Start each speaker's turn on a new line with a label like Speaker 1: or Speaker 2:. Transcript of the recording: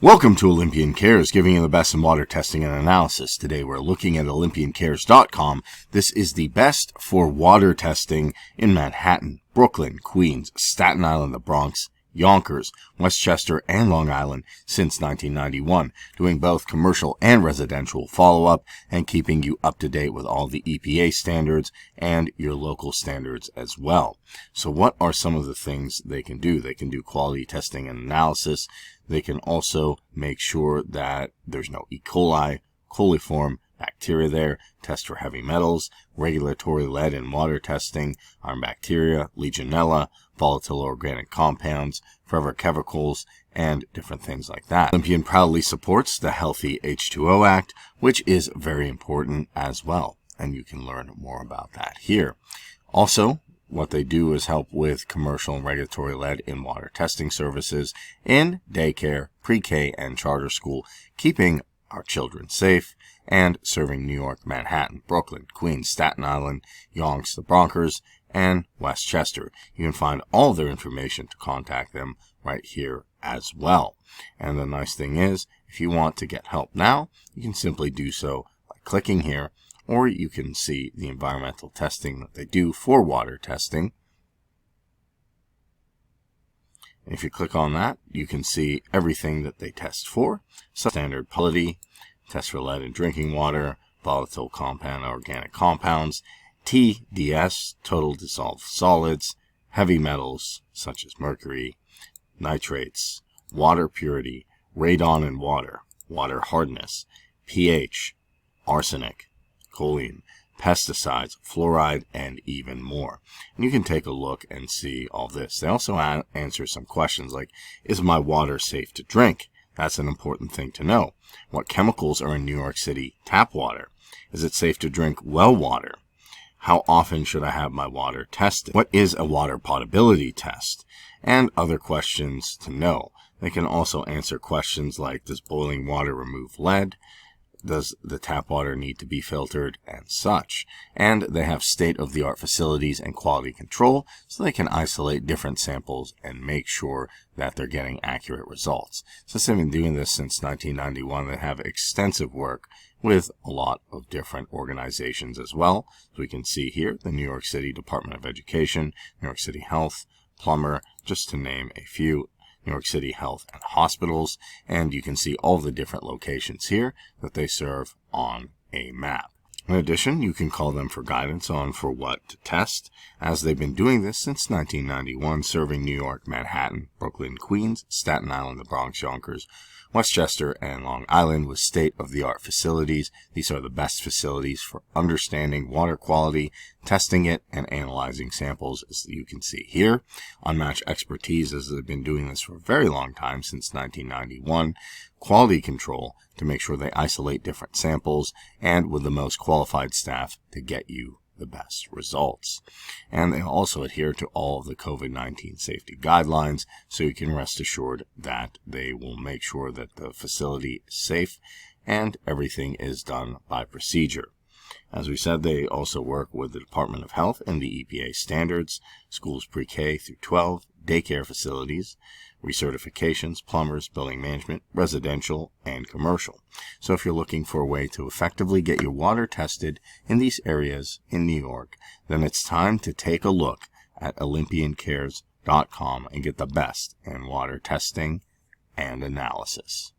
Speaker 1: Welcome to Olympian Cares, giving you the best in water testing and analysis. Today we're looking at OlympianCares.com. This is the best for water testing in Manhattan, Brooklyn, Queens, Staten Island, the Bronx, Yonkers, Westchester, and Long Island since 1991, doing both commercial and residential follow-up and keeping you up to date with all the EPA standards and your local standards as well. So what are some of the things they can do? They can do quality testing and analysis. They can also make sure that there's no E. coli, coliform bacteria there, test for heavy metals, regulatory lead in water testing, iron bacteria, Legionella, volatile organic compounds, forever chemicals, and different things like that. Olympian proudly supports the Healthy H2O Act, which is very important as well, and you can learn more about that here. Also, what they do is help with commercial and regulatory lead in water testing services in daycare, pre-K, and charter school, keeping our children safe and serving New York, Manhattan, Brooklyn, Queens, Staten Island, Yonkers, the Bronx, and Westchester. You can find all their information to contact them right here as well. And the nice thing is, if you want to get help now, you can simply do so by clicking here, or you can see the environmental testing that they do for water testing. And if you click on that, you can see everything that they test for. Standard quality, test for lead in drinking water, volatile compound organic compounds, TDS, total dissolved solids, heavy metals such as mercury, nitrates, water purity, radon in water, water hardness, pH, arsenic, choline, pesticides, fluoride, and even more. And you can take a look and see all this. They also answer some questions like, is my water safe to drink? That's an important thing to know. What chemicals are in New York City tap water? Is it safe to drink well water? How often should I have my water tested? What is a water potability test? And other questions to know. They can also answer questions like, does boiling water remove lead? Does the tap water need to be filtered, and such. And they have state-of-the-art facilities and quality control, so they can isolate different samples and make sure that they're getting accurate results. Since they've been doing this since 1991, they have extensive work with a lot of different organizations as well. So we can see here the New York City Department of Education, New York City Health, Plumber, just to name a few. New York City Health and Hospitals, and you can see all the different locations here that they serve on a map. In addition, you can call them for guidance on for what to test, as they've been doing this since 1991, serving New York, Manhattan, Brooklyn, Queens, Staten Island, the Bronx, Yonkers, Westchester, and Long Island with state-of-the-art facilities. These are the best facilities for understanding water quality, testing it, and analyzing samples, as you can see here. Unmatched expertise, as they've been doing this for a very long time, since 1991. Quality control to make sure they isolate different samples, and with the most qualified staff to get you the best results. And they also adhere to all of the COVID-19 safety guidelines, so you can rest assured that they will make sure that the facility is safe and everything is done by procedure. As we said, they also work with the Department of Health and the EPA standards, schools pre-K through 12, daycare facilities, recertifications, plumbers, building management, residential, and commercial. So if you're looking for a way to effectively get your water tested in these areas in New York, then it's time to take a look at OlympianCares.com and get the best in water testing and analysis.